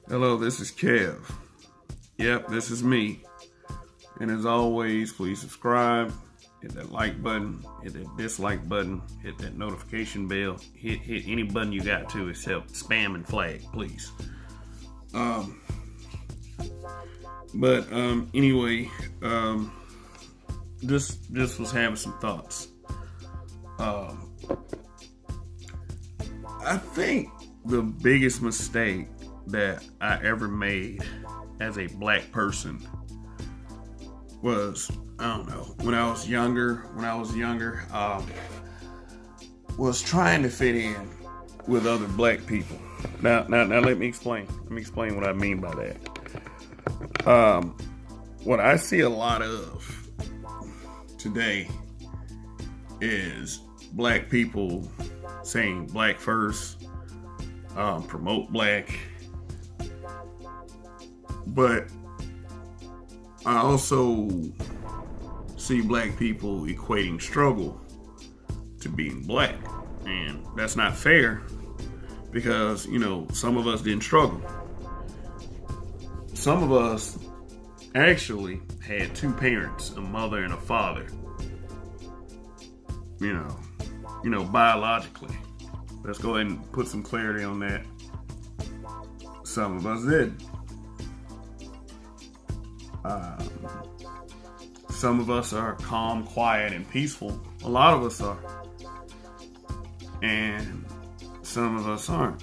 Hello, this is Kev. Yep, this is me. And as always, please subscribe, hit that like button, hit that dislike button, hit that notification bell, hit any button you got to except spam and flag, please. Anyway, just was having some thoughts. I think the biggest mistake that I ever made as a black person was, I don't know, when I was younger, was trying to fit in with other black people. Now let me explain. Let me explain what I mean by that. What I see a lot of today is black people saying black first, promote black. But I also see black people equating struggle to being black. And that's not fair because, some of us didn't struggle. Some of us actually had two parents, a mother and a father. Biologically. Let's go ahead and put some clarity on that. Some of us did. Some of us are calm, quiet, and peaceful. A lot of us are. And some of us aren't.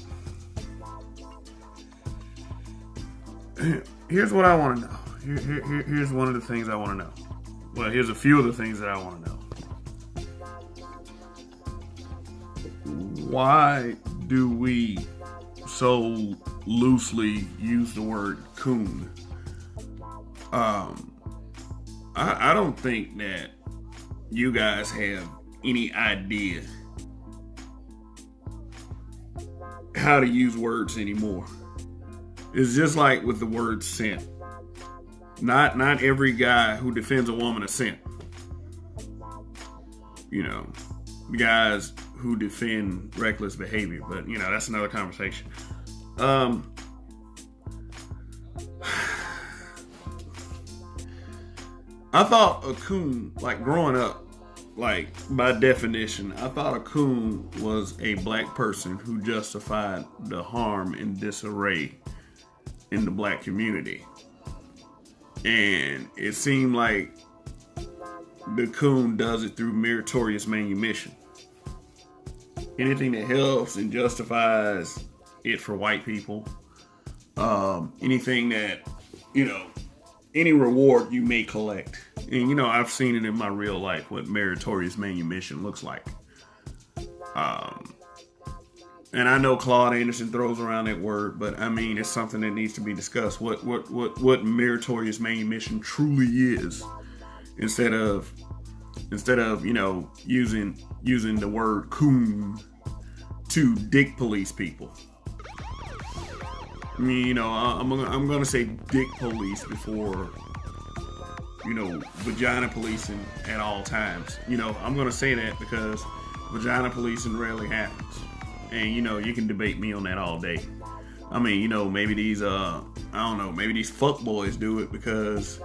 Here's what I want to know. Here's one of the things I want to know. Well, here's a few of the things that I want to know. Why do we so loosely use the word COON? I don't think that you guys have any idea how to use words anymore. It's just like with the word simp. Not every guy who defends a woman is simp. Guys who defend reckless behavior, but that's another conversation. I thought a coon, growing up, by definition, I thought a coon was a black person who justified the harm and disarray in the black community. And it seemed like the coon does it through meritorious manumission. Anything that helps and justifies it for white people, anything that, any reward you may collect. And, I've seen it in my real life, what meritorious manumission looks like. And I know Claude Anderson throws around that word, but it's something that needs to be discussed. What meritorious manumission truly is, instead of using the word coon to dick police people. I'm gonna say dick police before, vagina policing at all times. I'm gonna say that because vagina policing rarely happens. And, you can debate me on that all day. Maybe these, maybe these fuck boys do it because,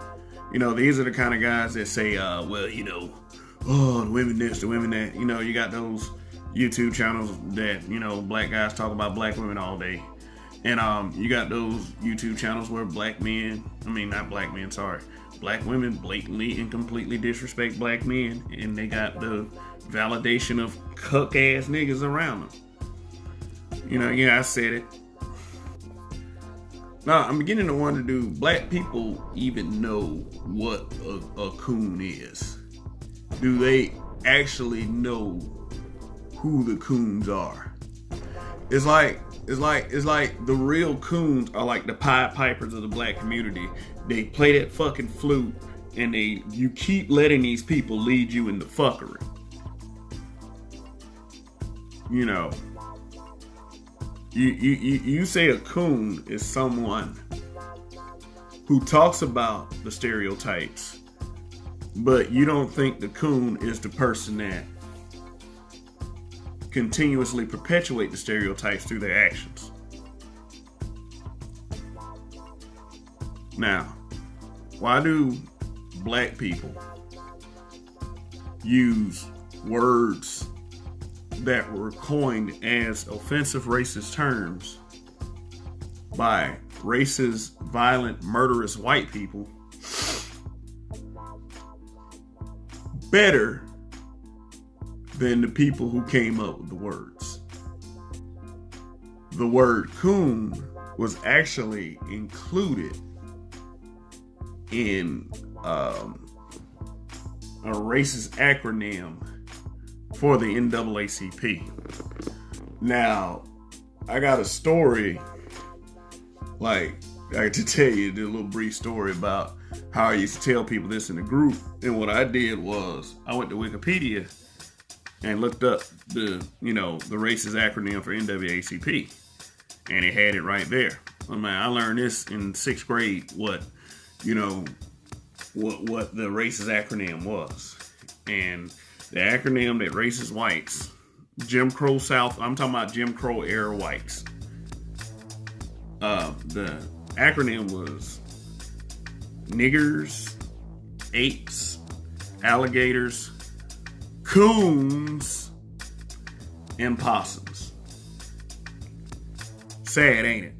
these are the kind of guys that say, oh, the women this, the women that. You got those YouTube channels that, black guys talk about black women all day. And you got those YouTube channels where black women blatantly and completely disrespect black men. And they got the validation of cuck ass niggas around them. I said it. Now, I'm beginning to wonder, do black people even know what a coon is? Do they actually know who the coons are? It's like It's like the real coons are like the Pied Pipers of the black community. They play that fucking flute, and you keep letting these people lead you into fuckery. You know, you say a coon is someone who talks about the stereotypes, but you don't think the coon is the person that continuously perpetuate the stereotypes through their actions. Now, why do black people use words that were coined as offensive racist terms by racist, violent, murderous white people better than the people who came up with the words? The word coon was actually included in a racist acronym for the NAACP. Now, I got a story, like, I had to tell you a little brief story about how I used to tell people this in the group. And what I did was I went to Wikipedia and looked up the racist acronym for NAACP, and it had it right there. I mean, I learned this in 6th grade. What the racist acronym was, and the acronym that racist whites, Jim Crow South. I'm talking about Jim Crow era whites. The acronym was niggers, apes, alligators, coons, and possums. Sad, ain't it?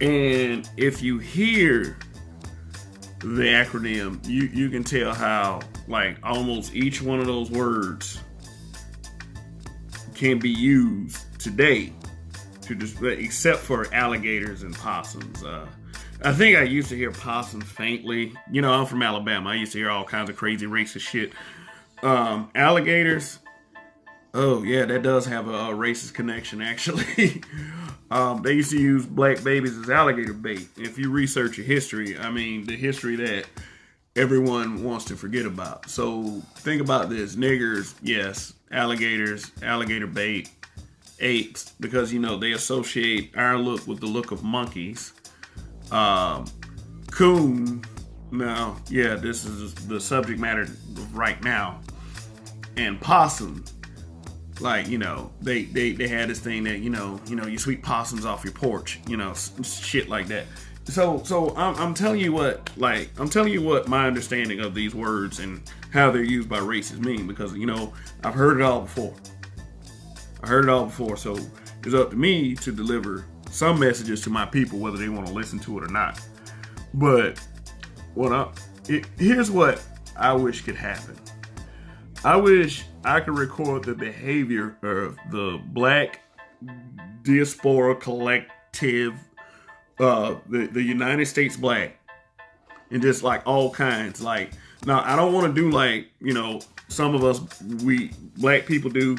And if you hear the acronym, you can tell how, like, almost each one of those words can be used today to just, except for alligators and possums. I think I used to hear possum faintly. You know, I'm from Alabama. I used to hear all kinds of crazy racist shit. Alligators, oh yeah, that does have a racist connection, actually. They used to use black babies as alligator bait. If you research your history, I mean, the history that everyone wants to forget about. So think about this. Niggers, yes. Alligators, alligator bait. Apes, because, you know, they associate our look with the look of monkeys. Coon, now, yeah, this is the subject matter right now. And possum, like, you know, they had this thing that, you know, you sweep possums off your porch, you know, shit like that. So I'm telling you what my understanding of these words and how they're used by racists mean, because, you know, I've heard it all before. So it's up to me to deliver some messages to my people, whether they want to listen to it or not. But here's what I wish could happen. I wish I could record the behavior of the black diaspora collective, the United States black, and just like all kinds. Like, now I don't want to do like, you know, some of us, we black people do.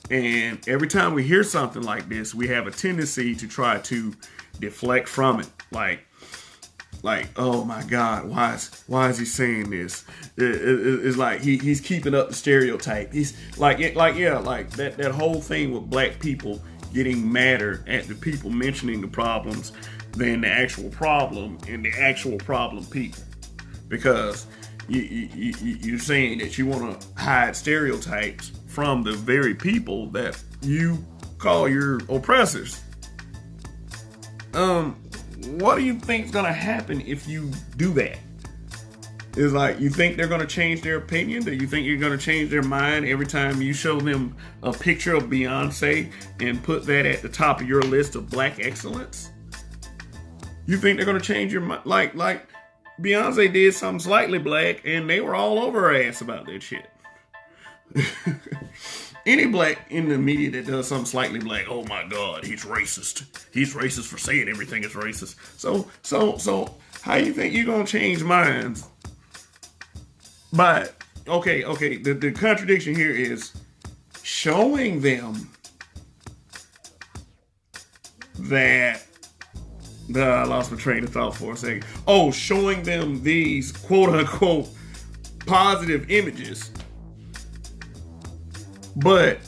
And every time we hear something like this, we have a tendency to try to deflect from it. Like, oh my God, why is he saying this? It's like he's keeping up the stereotype. He's like that whole thing with black people getting madder at the people mentioning the problems than the actual problem and the actual problem people. Because you're saying that you want to hide stereotypes from the very people that you call your oppressors. What do you think's gonna happen if you do that? It's like, you think they're gonna change their opinion? Do you think you're gonna change their mind every time you show them a picture of Beyonce and put that at the top of your list of black excellence? You think they're gonna change your mind? Like Beyonce did something slightly black and they were all over her ass about that shit. Any black in the media that does something slightly black, oh my God, he's racist. He's racist for saying everything is racist. So how you think you're gonna change minds? But okay, the contradiction here is showing them that I lost my train of thought for a second. Oh, showing them these quote unquote positive images. But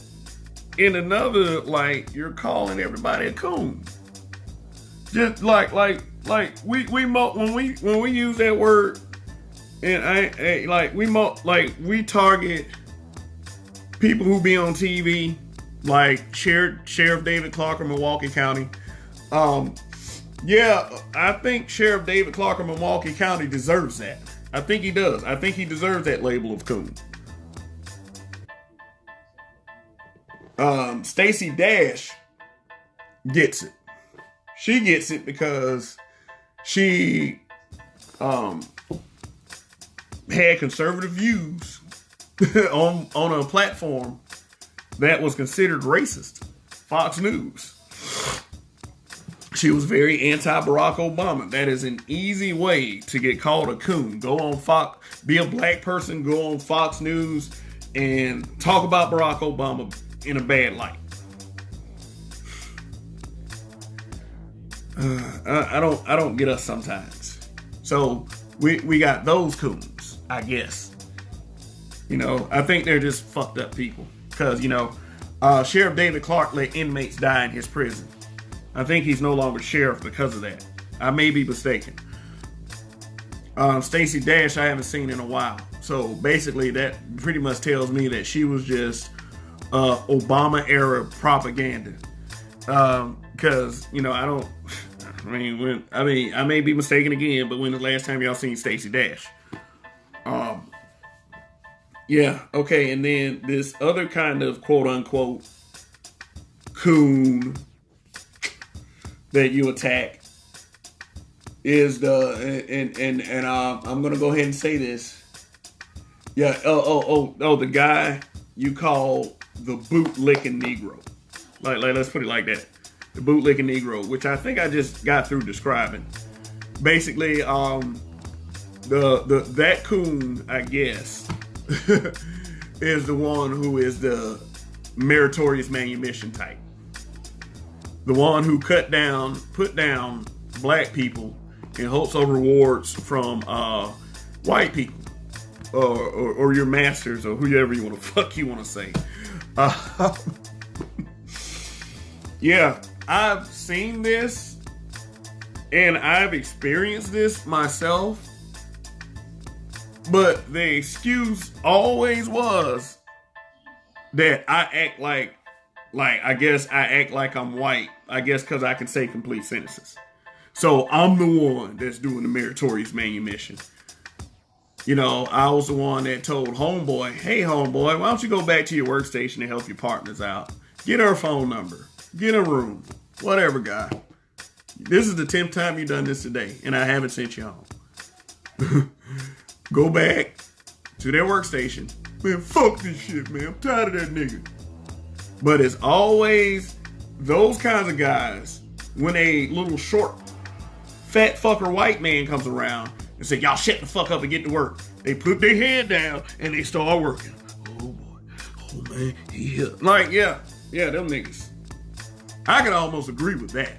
in another, like, you're calling everybody a coon. Just like we when we use that word, and we target people who be on TV, like Sheriff David Clark of Milwaukee County. Yeah, I think Sheriff David Clark of Milwaukee County deserves that. I think he does. I think he deserves that label of coon. Stacey Dash gets it. She gets it because she had conservative views on a platform that was considered racist, Fox News. She was very anti-Barack Obama. That is an easy way to get called a coon. Go on Fox, be a black person, go on Fox News and talk about Barack Obama in a bad light. I don't get us sometimes. So we got those coons, I guess. You know, I think they're just fucked up people. Because, you know, Sheriff David Clark let inmates die in his prison. I think he's no longer sheriff because of that. I may be mistaken. Stacey Dash I haven't seen in a while. So basically that pretty much tells me that she was just Obama era propaganda. Because, you know, I may be mistaken again, but when the last time y'all seen Stacey Dash? Yeah, okay, and then this other kind of quote unquote coon that you attack is I'm gonna go ahead and say this. Yeah, the guy you call the bootlicking Negro. Like let's put it like that. The bootlicking Negro, which I think I just got through describing. Basically, that coon, I guess, is the one who is the meritorious manumission type. The one who put down black people in hopes of rewards from white people or your masters or whoever you want to say. Yeah, I've seen this and I've experienced this myself. But the excuse always was that I act like I guess I act like I'm white. I guess because I can say complete sentences. So I'm the one that's doing the meritorious manumission. You know, I was the one that told homeboy, hey homeboy, why don't you go back to your workstation and help your partners out? Get her phone number. Get a room. Whatever, guy. This is the 10th time you've done this today, and I haven't sent you home. Go back to their workstation. Man, fuck this shit, man. I'm tired of that nigga. But it's always those kinds of guys when a little short, fat fucker white man comes around and say, y'all shut the fuck up and get to work. They put their head down and they start working. Oh boy. Oh man. Yeah. Like, yeah, them niggas. I can almost agree with that.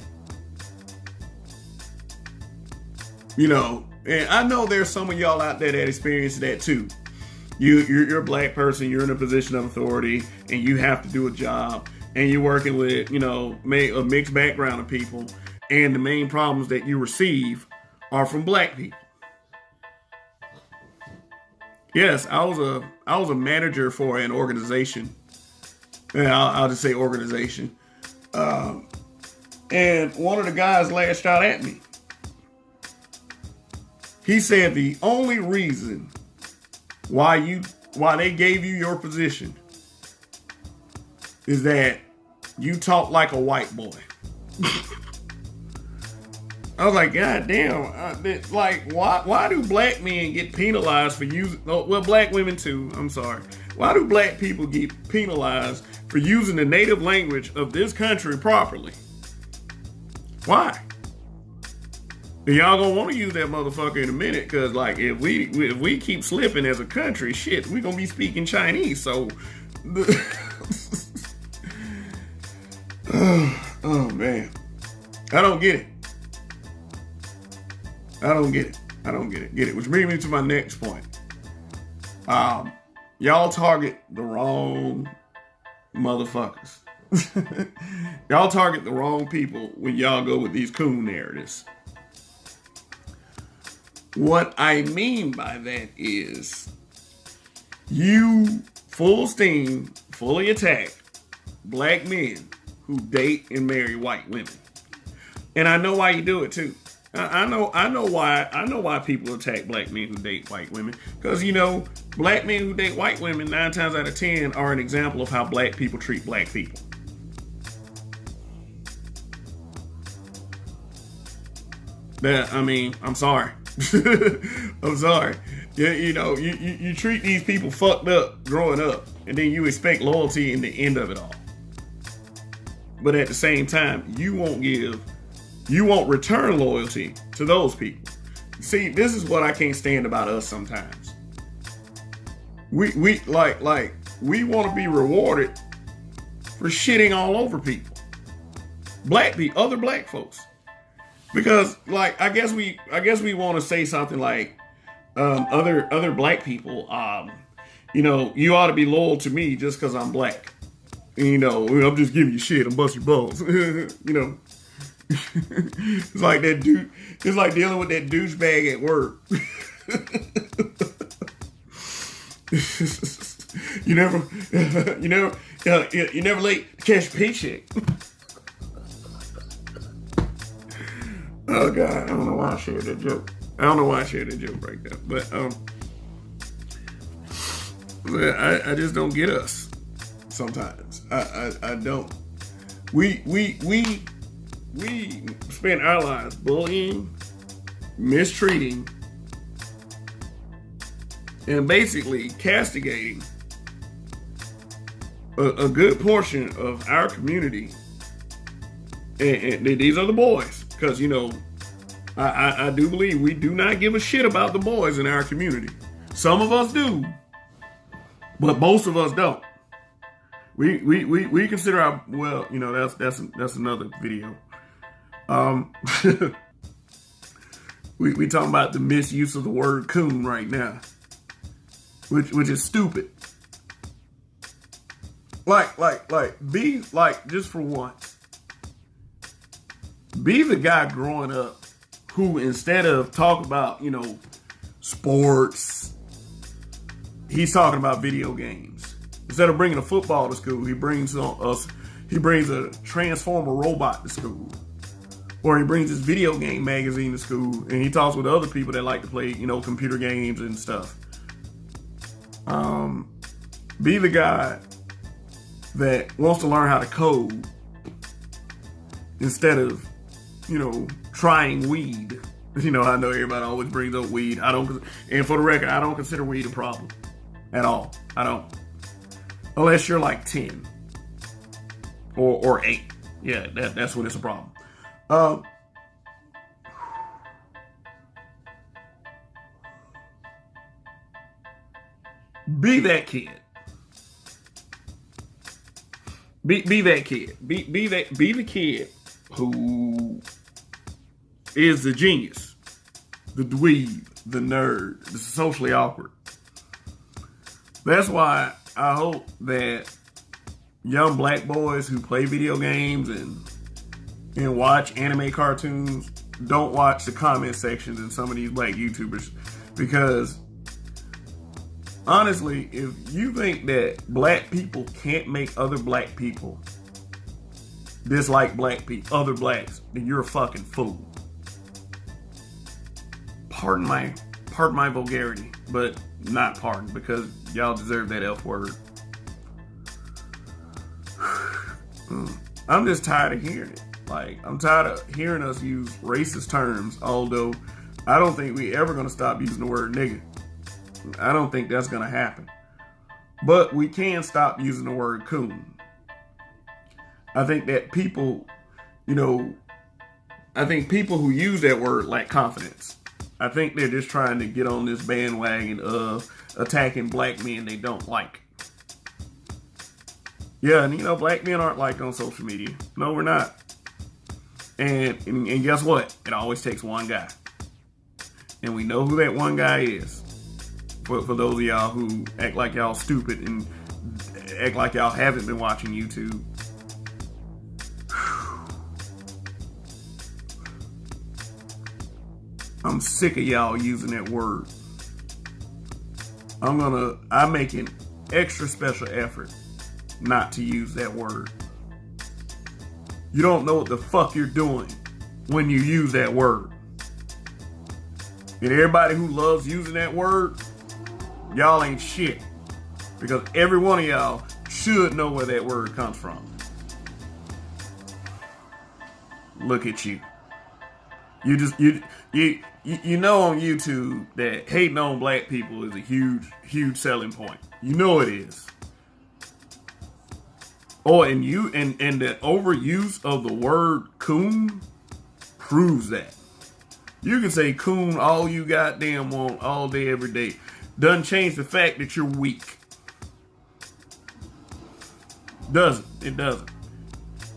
You know, and I know there's some of y'all out there that experience that too. You're a black person, you're in a position of authority, and you have to do a job, and you're working with, you know, a mixed background of people, and the main problems that you receive are from black people. Yes, I was a manager for an organization. Yeah, I'll just say organization. And one of the guys lashed out at me. He said the only reason why they gave you your position is that you talk like a white boy. I was like, God damn, why do black men get penalized for using, well, black women too, I'm sorry. Why do black people get penalized for using the native language of this country properly? Why? And y'all gonna want to use that motherfucker in a minute, cause like if we keep slipping as a country, shit, we gonna be speaking Chinese. So, oh man, I don't get it. I don't get it. I don't get it. Get it. Which brings me to my next point. Y'all target the wrong motherfuckers. Y'all target the wrong people when y'all go with these coon narratives. What I mean by that is you full steam, fully attack black men who date and marry white women. And I know why you do it too. I know why people attack black men who date white women. Because, you know, black men who date white women 9 times out of 10 are an example of how black people treat black people. I mean, I'm sorry. I'm sorry. You know, you treat these people fucked up growing up, and then you expect loyalty in the end of it all. But at the same time, you won't return loyalty to those people. See, this is what I can't stand about us sometimes. We want to be rewarded for shitting all over people. Black people, other black folks. Because, like, I guess we want to say something like, other black people, you know, you ought to be loyal to me just because I'm black. And, you know, I'm just giving you shit and bust your balls. You know, it's like that dude. It's like dealing with that douchebag at work. you never late to cash a paycheck. Oh God, I don't know why I shared that joke. I don't know why I shared that joke right there. But I just don't get us sometimes. I don't. We spend our lives bullying, mistreating, and basically castigating a good portion of our community. And these are the boys. Because, you know, I do believe we do not give a shit about the boys in our community. Some of us do, but most of us don't. We consider our, well, you know, that's another video. We talking about the misuse of the word coon right now, which is stupid. Be like, just for once, be the guy growing up who, instead of talking about, you know, sports, he's talking about video games. Instead of bringing a football to school, he brings a Transformer robot to school. Or he brings his video game magazine to school, and he talks with other people that like to play, you know, computer games and stuff. Be the guy that wants to learn how to code instead of, you know, trying weed. You know, I know everybody always brings up weed. And for the record, I don't consider weed a problem at all. I don't. Unless you're like 10 or 8. Yeah, that's when it's a problem. Be that kid. Be that kid. Be the kid who is the genius, the dweeb, the nerd, the socially awkward. That's why I hope that young black boys who play video games and watch anime cartoons don't watch the comment sections in some of these black YouTubers, because honestly, if you think that black people can't make other black people dislike other blacks, then you're a fucking fool. Pardon my vulgarity, but not pardon, because y'all deserve that F word. I'm just tired of hearing it. Like, I'm tired of hearing us use racist terms, although I don't think we ever gonna stop using the word nigga. I don't think that's gonna happen. But we can stop using the word coon. I think that people, you know, I think people who use that word lack confidence. I think they're just trying to get on this bandwagon of attacking black men they don't like. Yeah, and you know, black men aren't liked on social media. No, we're not. And guess what? It always takes one guy. And we know who that one guy is. For those of y'all who act like y'all stupid and act like y'all haven't been watching YouTube. I'm sick of y'all using that word. I'm making extra special effort not to use that word. You don't know what the fuck you're doing when you use that word. And everybody who loves using that word, y'all ain't shit. Because every one of y'all should know where that word comes from. Look at you. You know on YouTube that hating on black people is a huge selling point. You know it is. Oh, and the overuse of the word coon proves that. You can say coon all you goddamn want all day, every day. Doesn't change the fact that you're weak. Doesn't. It doesn't.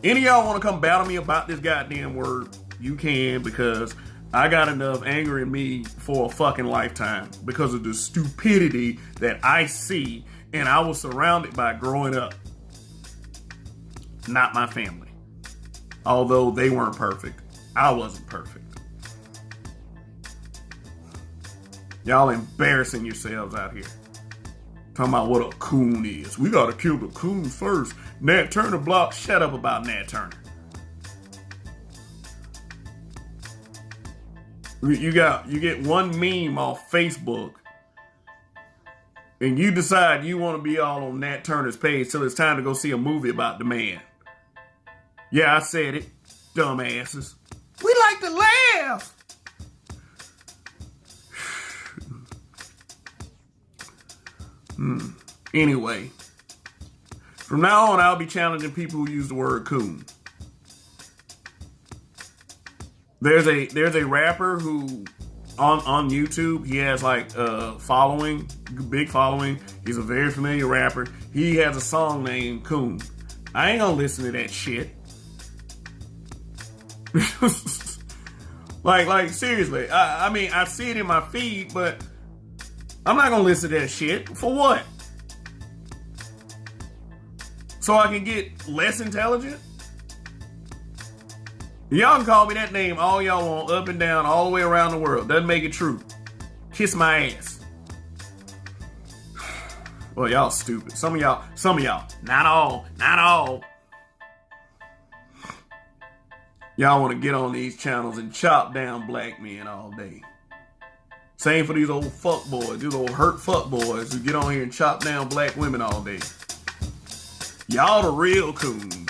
Any of y'all want to come battle me about this goddamn word, you can, because I got enough anger in me for a fucking lifetime because of the stupidity that I see and I was surrounded by growing up. Not my family. Although they weren't perfect. I wasn't perfect. Y'all embarrassing yourselves out here. Talking about what a coon is. We gotta kill the coons first. Nat Turner block. Shut up about Nat Turner. You get one meme off Facebook and you decide you want to be all on Nat Turner's page till it's time to go see a movie about the man. Yeah, I said it. Dumbasses. We like to laugh. Anyway, from now on, I'll be challenging people who use the word coon. There's a rapper who on YouTube, he has like following, big following. He's a very familiar rapper. He has a song named Coon. I ain't gonna listen to that shit. like seriously. I mean, I see it in my feed, but I'm not gonna listen to that shit. For what? So I can get less intelligent? Y'all can call me that name all y'all want, up and down, all the way around the world. Doesn't make it true. Kiss my ass. Well, y'all stupid. Some of y'all. Not all. Y'all want to get on these channels and chop down black men all day. Same for these old fuck boys, these old hurt fuck boys who get on here and chop down black women all day. Y'all the real coons.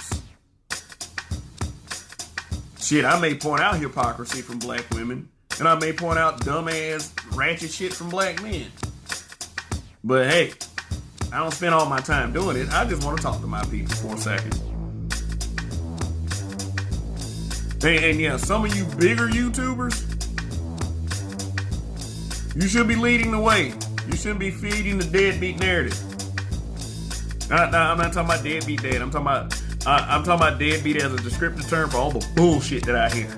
Shit, I may point out hypocrisy from black women, and I may point out dumbass, ratchet shit from black men. But hey, I don't spend all my time doing it. I just want to talk to my people for a second. And yeah, some of you bigger YouTubers, you should be leading the way. You shouldn't be feeding the deadbeat narrative. I'm not talking about deadbeat dad. I'm talking about deadbeat as a descriptive term for all the bullshit that I hear.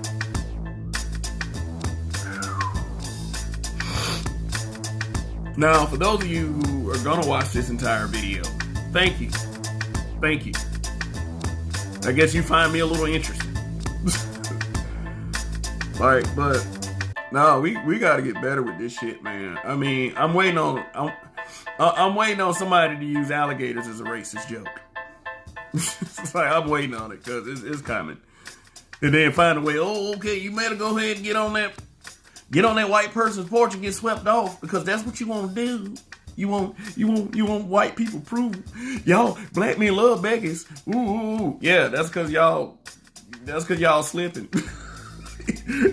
Now, for those of you who are gonna watch this entire video, thank you. I guess you find me a little interesting. But no, we gotta get better with this shit, man. I mean, I'm waiting on somebody to use alligators as a racist joke. It's like, I'm waiting on it because it's coming. And then find a way, oh, okay, you better go ahead and get on that white person's porch and get swept off because that's what you want to do. You want white people prove y'all black men love Becky's. Ooh. Yeah, that's because y'all slipping.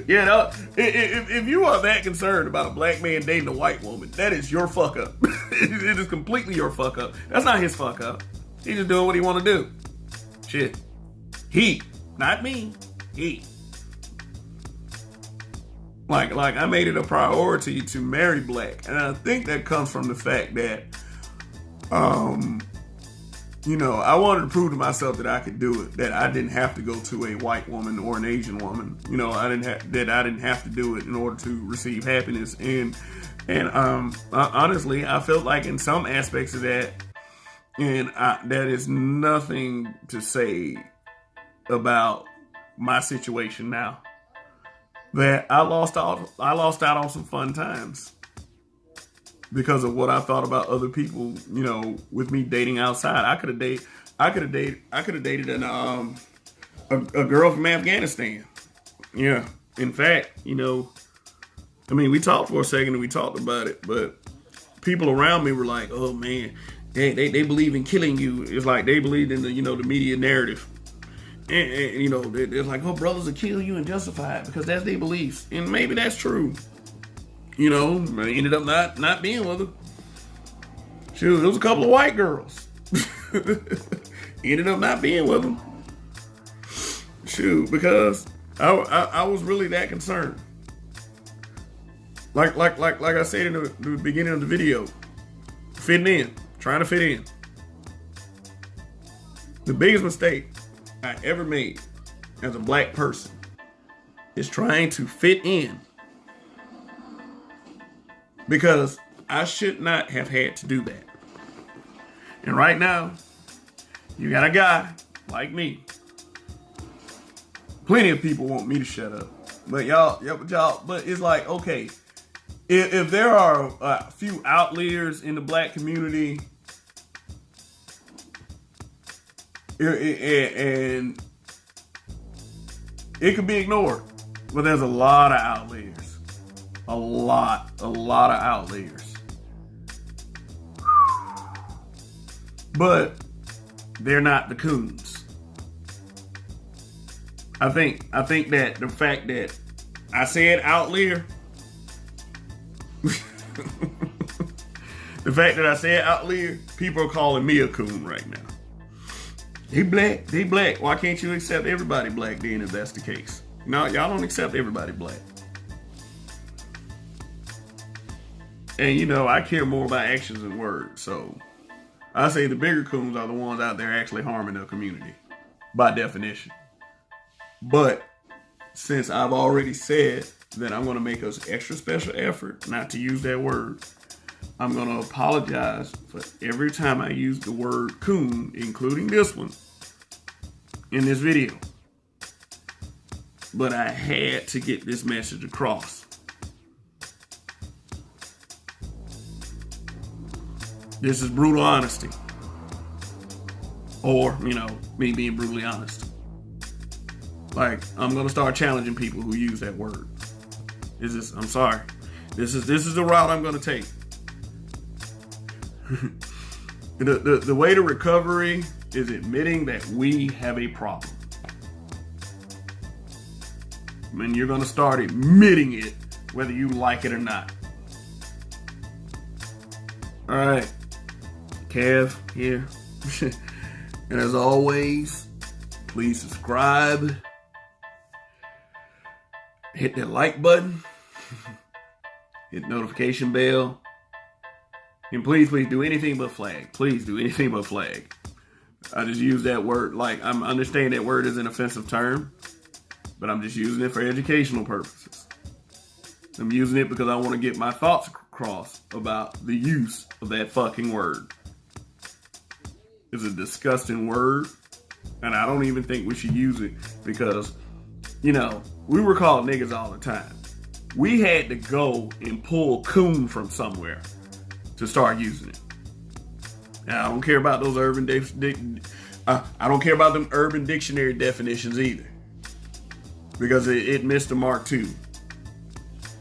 Yeah, no, if you are that concerned about a black man dating a white woman, that is your fuck up. It is completely your fuck up. That's not his fuck up. He's just doing what he want to do. Shit. He, not me. He. Like I made it a priority to marry black, and I think that comes from the fact that, I wanted to prove to myself that I could do it, that I didn't have to go to a white woman or an Asian woman. I didn't have to do it in order to receive happiness. And honestly, I felt like in some aspects of that, and that is nothing to say about my situation now, that I lost out on some fun times because of what I thought about other people, with me dating outside. I could have dated a girl from Afghanistan. Yeah. In fact, we talked for a second and we talked about it, but people around me were like, "Oh man, they believe in killing you." It's like they believed in the media narrative. And they're like, "Oh, brothers will kill you and justify it because that's their beliefs." And maybe that's true. I ended up not being with her. Shoot, there was a couple of white girls. Ended up not being with them. Shoot, because I was really that concerned. Like I said in the beginning of the video, fitting in, trying to fit in. The biggest mistake I ever made as a black person is trying to fit in, because I should not have had to do that. And right now, you got a guy like me. Plenty of people want me to shut up, but but it's like, okay, if there are a few outliers in the black community, and it could be ignored, but there's a lot of outliers. A lot of outliers. But they're not the coons. I think that the fact that I said outlier, the fact that I said outlier, people are calling me a coon right now. They black. Why can't you accept everybody black then if that's the case? No, y'all don't accept everybody black. And I care more about actions than words. So I say the bigger coons are the ones out there actually harming their community, by definition. But since I've already said that I'm going to make an extra special effort not to use that word, I'm going to apologize for every time I use the word coon, including this one, in this video. But I had to get this message across. This is brutal honesty. Or, me being brutally honest. Like, I'm gonna start challenging people who use that word. I'm sorry. This is the route I'm gonna take. The way to recovery is admitting that we have a problem. And you're gonna start admitting it, whether you like it or not. Alright. Kev here. And as always, please subscribe. Hit that like button. Hit the notification bell. And please do anything but flag. Please do anything but flag. I just use that word, like, I understand that word is an offensive term, but I'm just using it for educational purposes. I'm using it because I want to get my thoughts across about the use of that fucking word. It's a disgusting word, and I don't even think we should use it because, we were called niggas all the time. We had to go and pull coon from somewhere to start using it. Now, I don't care about those I don't care about them urban dictionary definitions either, because it missed the mark too.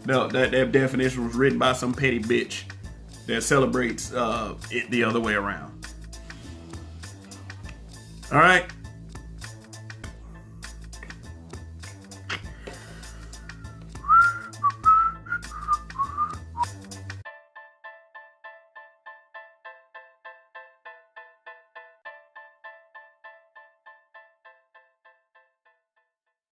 No, that definition was written by some petty bitch that celebrates it the other way around. All right.